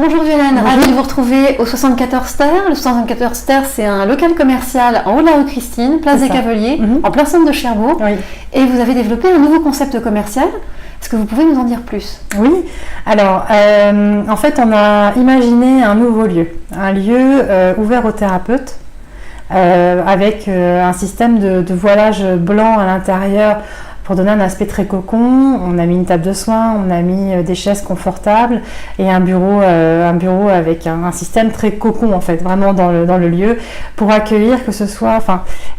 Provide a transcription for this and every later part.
bonjour Violaine, ravie de vous retrouver au 74 Terre. Le 74 Terre, c'est un local commercial en haut de la rue Christine, place des Caveliers, en plein centre de Cherbourg. Oui. Et vous avez développé un nouveau concept commercial. Est-ce que vous pouvez nous en dire plus? Oui, alors en fait on a imaginé un nouveau lieu, un lieu ouvert aux thérapeutes avec un système de voilage blanc à l'intérieur pour donner un aspect très cocon. On a mis une table de soins, on a mis des chaises confortables et un bureau avec un système très cocon en fait, vraiment dans le lieu pour accueillir que ce soit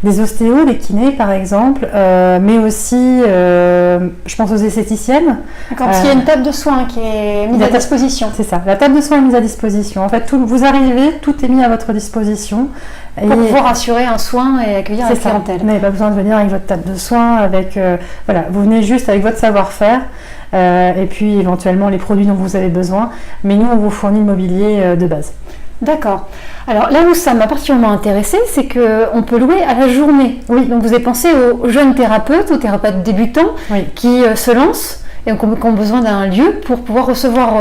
des ostéos, des kinés par exemple, mais aussi je pense aux esthéticiennes. D'accord, parce qu'il y a une table de soins qui est mise à disposition. C'est ça, la table de soins est mise à disposition. En fait, vous arrivez, tout est mis à votre disposition. Pour pouvoir assurer un soin et accueillir la clientèle. Vous n'avez pas besoin de venir avec votre table de soins, vous venez juste avec votre savoir-faire et puis éventuellement les produits dont vous avez besoin. Mais nous, on vous fournit le mobilier de base. D'accord. Alors là où ça m'a particulièrement intéressée, c'est qu'on peut louer à la journée. Oui. Donc vous avez pensé aux jeunes thérapeutes, aux thérapeutes débutants qui se lancent et qui ont besoin d'un lieu pour pouvoir recevoir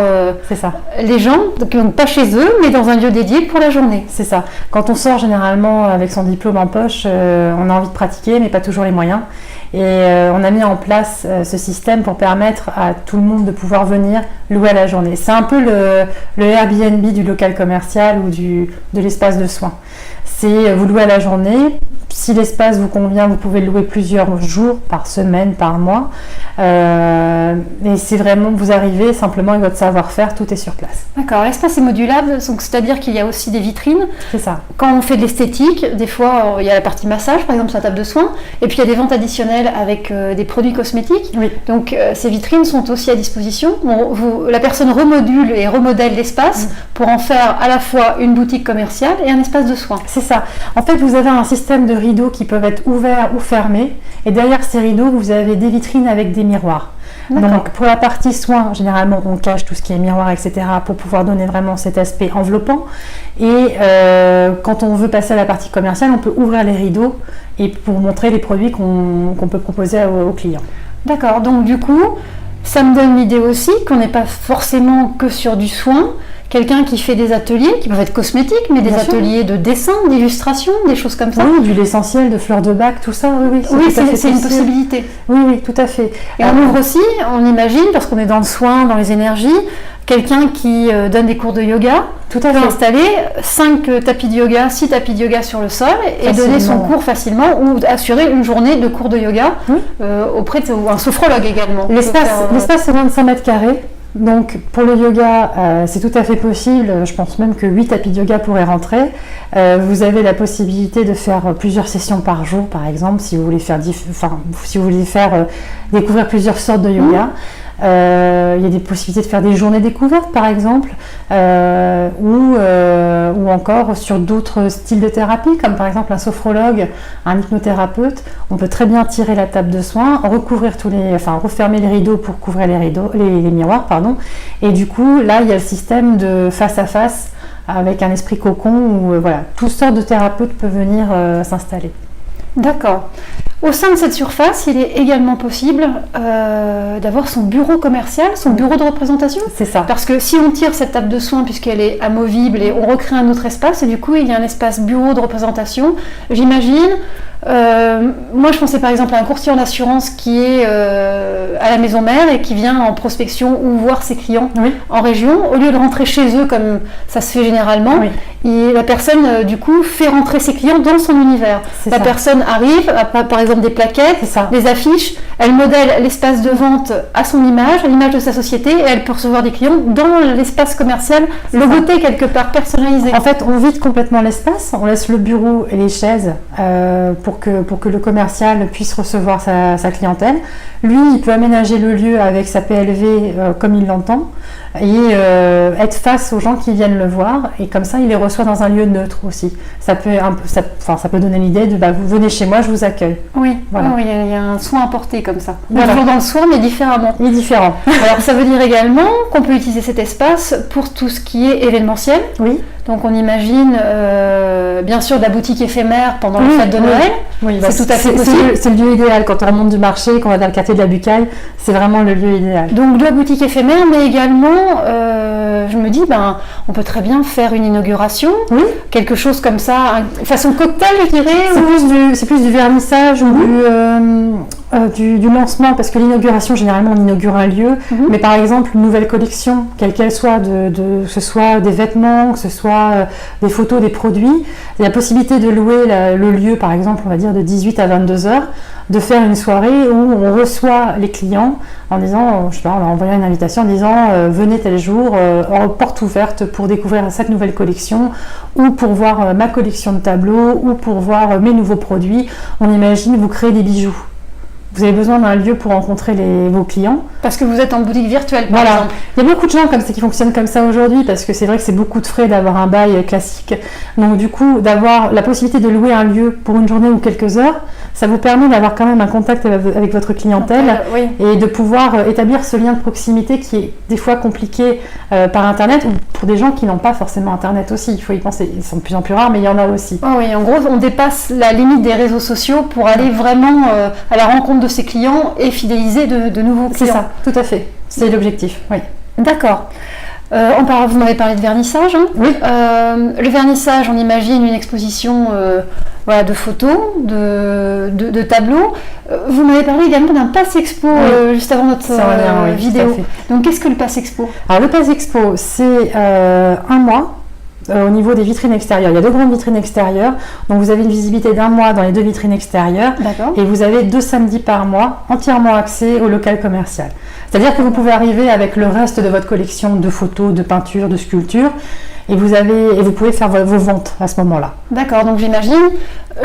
les gens, donc pas chez eux, mais dans un lieu dédié pour la journée. C'est ça. Quand on sort généralement avec son diplôme en poche, on a envie de pratiquer, mais pas toujours les moyens. Et on a mis en place ce système pour permettre à tout le monde de pouvoir venir louer à la journée. C'est un peu le Airbnb du local commercial ou de l'espace de soins. C'est vous louez à la journée. Si l'espace vous convient, vous pouvez le louer plusieurs jours, par semaine, par mois. Et c'est vraiment, vous arrivez simplement avec votre savoir-faire, tout est sur place. D'accord, l'espace est modulable, donc c'est-à-dire qu'il y a aussi des vitrines. C'est ça. Quand on fait de l'esthétique, des fois il y a la partie massage, par exemple sur la table de soins, et puis il y a des ventes additionnelles avec des produits cosmétiques. Oui. Donc ces vitrines sont aussi à disposition. La personne remodule et remodèle l'espace pour en faire à la fois une boutique commerciale et un espace de soins. C'est ça. En fait, vous avez un système de rideaux qui peuvent être ouverts ou fermés. Et derrière ces rideaux, vous avez des vitrines avec des miroirs. Donc, pour la partie soins, généralement, on cache tout ce qui est miroir, etc. pour pouvoir donner vraiment cet aspect enveloppant. Et quand on veut passer à la partie commerciale, on peut ouvrir les rideaux et pour montrer les produits qu'on peut proposer aux clients. D'accord. Donc, du coup, ça me donne l'idée aussi qu'on n'est pas forcément que sur du soin. Quelqu'un qui fait des ateliers, qui peuvent être cosmétiques, mais des ateliers de dessin, d'illustration, des choses comme ça. Oui, d'huile essentielle, de fleurs de bac, tout ça, oui. C'est une possibilité. Oui, tout à fait. Et on ouvre aussi, on imagine, parce qu'on est dans le soin, dans les énergies, quelqu'un qui donne des cours de yoga, tout à fait. Peut installer 5 tapis de yoga, 6 tapis de yoga sur le sol et donner son cours facilement ou assurer une journée de cours de yoga auprès d'un sophrologue également. L'espace c'est 25 mètres carrés. Donc pour le yoga, c'est tout à fait possible. Je pense même que 8 tapis de yoga pourraient rentrer. Vous avez la possibilité de faire plusieurs sessions par jour, par exemple, si vous voulez faire, découvrir plusieurs sortes de yoga. Il y a des possibilités de faire des journées découvertes, par exemple, ou encore sur d'autres styles de thérapie, comme par exemple un sophrologue, un hypnothérapeute. On peut très bien tirer la table de soins, refermer les rideaux pour couvrir les miroirs, pardon. Et du coup, là, il y a le système de face à face avec un esprit cocon où toutes sortes de thérapeutes peuvent venir s'installer. D'accord. Au sein de cette surface, il est également possible d'avoir son bureau commercial, son bureau de représentation. C'est ça. Parce que si on tire cette table de soins puisqu'elle est amovible et on recrée un autre espace, et du coup il y a un espace bureau de représentation, j'imagine. Moi je pensais par exemple à un courtier en assurance qui est à la maison mère et qui vient en prospection ou voir ses clients en région. Au lieu de rentrer chez eux comme ça se fait généralement, la personne du coup fait rentrer ses clients dans son univers. La personne arrive, par exemple des plaquettes, des affiches, elle modèle l'espace de vente à son image, à l'image de sa société, et elle peut recevoir des clients dans l'espace commercial, logoté quelque part, personnalisé. En fait, on vide complètement l'espace, on laisse le bureau et les chaises pour que le commercial puisse recevoir sa clientèle. Lui, il peut aménager le lieu avec sa PLV comme il l'entend et être face aux gens qui viennent le voir, et comme ça, il les reçoit dans un lieu neutre aussi. Ça peut donner l'idée de vous venez chez moi, je vous accueille. Oui, il y a un soin apporté. comme ça. Voilà. Toujours dans le soin, mais différemment. Il est différent. Alors ça veut dire également qu'on peut utiliser cet espace pour tout ce qui est événementiel. Oui. Donc on imagine bien sûr de la boutique éphémère pendant la fête de Noël. Oui, c'est tout à fait possible. C'est le lieu idéal quand on remonte du marché, qu'on va dans le quartier de la Bucaille, c'est vraiment le lieu idéal. Donc de la boutique éphémère, mais également, je me dis, on peut très bien faire une inauguration, quelque chose comme ça, façon cocktail, je dirais. C'est plus du vernissage ou du lancement, parce que l'inauguration, généralement, on inaugure un lieu, mais par exemple, une nouvelle collection, quelle qu'elle soit, que ce soit des vêtements, que ce soit des photos, des produits, il y a la possibilité de louer le lieu, par exemple, on va dire de 18 à 22 heures, de faire une soirée où on reçoit les clients en disant, je sais pas, en leur envoyant une invitation en disant venez tel jour, porte ouverte pour découvrir cette nouvelle collection, ou pour voir ma collection de tableaux, ou pour voir mes nouveaux produits. On imagine vous créez des bijoux. Vous avez besoin d'un lieu pour rencontrer vos clients. Parce que vous êtes en boutique virtuelle, par exemple. Il y a beaucoup de gens comme ça qui fonctionnent comme ça aujourd'hui, parce que c'est vrai que c'est beaucoup de frais d'avoir un bail classique. Donc du coup, d'avoir la possibilité de louer un lieu pour une journée ou quelques heures, ça vous permet d'avoir quand même un contact avec votre clientèle et de pouvoir établir ce lien de proximité qui est des fois compliqué par Internet, ou pour des gens qui n'ont pas forcément Internet aussi. Il faut y penser. Ils sont de plus en plus rares, mais il y en a aussi. Oh oui, en gros, on dépasse la limite des réseaux sociaux pour aller vraiment à la rencontre de ses clients et fidéliser de nouveaux clients. C'est ça, tout à fait. C'est l'objectif, oui. D'accord. Vous m'avez parlé de vernissage. Oui. Le vernissage, on imagine une exposition de photos, de tableaux. Vous m'avez parlé également d'un pass expo juste avant notre vidéo. Donc qu'est-ce que le pass expo? Alors le pass expo, c'est un mois. Au niveau des vitrines extérieures, il y a 2 grandes vitrines extérieures, donc vous avez une visibilité d'1 mois dans les 2 vitrines extérieures, et vous avez 2 samedis par mois entièrement accès au local commercial. C'est-à-dire que vous pouvez arriver avec le reste de votre collection de photos, de peintures, de sculptures, et vous pouvez faire vos ventes à ce moment-là. D'accord, donc j'imagine,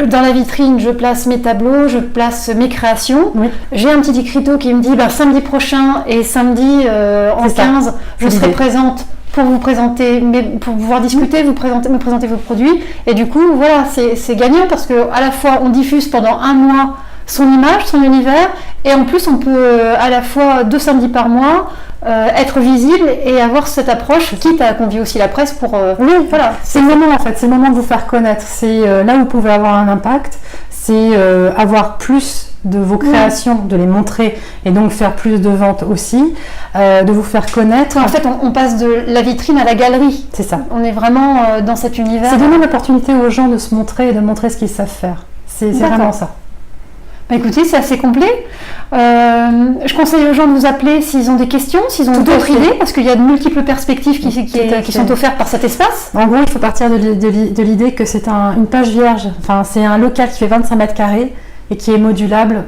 dans la vitrine, je place mes tableaux, je place mes créations. Oui. J'ai un petit écriteau qui me dit samedi prochain et samedi en 15, je serai présente pour vous présenter, pour pouvoir discuter, me présenter vos produits. Et du coup, voilà, c'est gagnant parce que à la fois on diffuse pendant 1 mois son image, son univers, et en plus on peut à la fois 2 samedis par mois être visible et avoir cette approche, quitte à convier aussi la presse pour... Oui, voilà. C'est le moment en fait, c'est le moment de vous faire connaître. C'est là où vous pouvez avoir un impact, c'est avoir plus de vos créations, de les montrer et donc faire plus de ventes aussi, de vous faire connaître. En fait, on passe de la vitrine à la galerie. C'est ça. On est vraiment dans cet univers. C'est donner l'opportunité aux gens de se montrer et de montrer ce qu'ils savent faire. C'est vraiment ça. Écoutez, c'est assez complet. Je conseille aux gens de vous appeler s'ils ont des questions, s'ils ont d'autres idées, parce qu'il y a de multiples perspectives qui sont offertes par cet espace. En gros, il faut partir de l'idée que c'est une page vierge. Enfin, c'est un local qui fait 25 mètres carrés et qui est modulable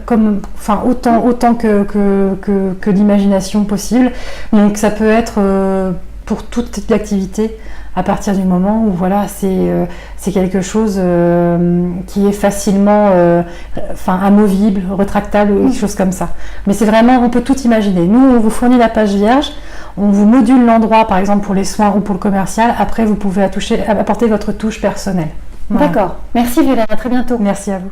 autant que l'imagination possible. Donc ça peut être pour toute type d'activité à partir du moment où voilà, c'est quelque chose qui est facilement amovible, retractable, quelque chose comme ça. Mais c'est vraiment, on peut tout imaginer. Nous, on vous fournit la page vierge, on vous module l'endroit, par exemple pour les soins ou pour le commercial. Après, vous pouvez apporter votre touche personnelle. Voilà. D'accord. Merci Violaine, à très bientôt. Merci à vous.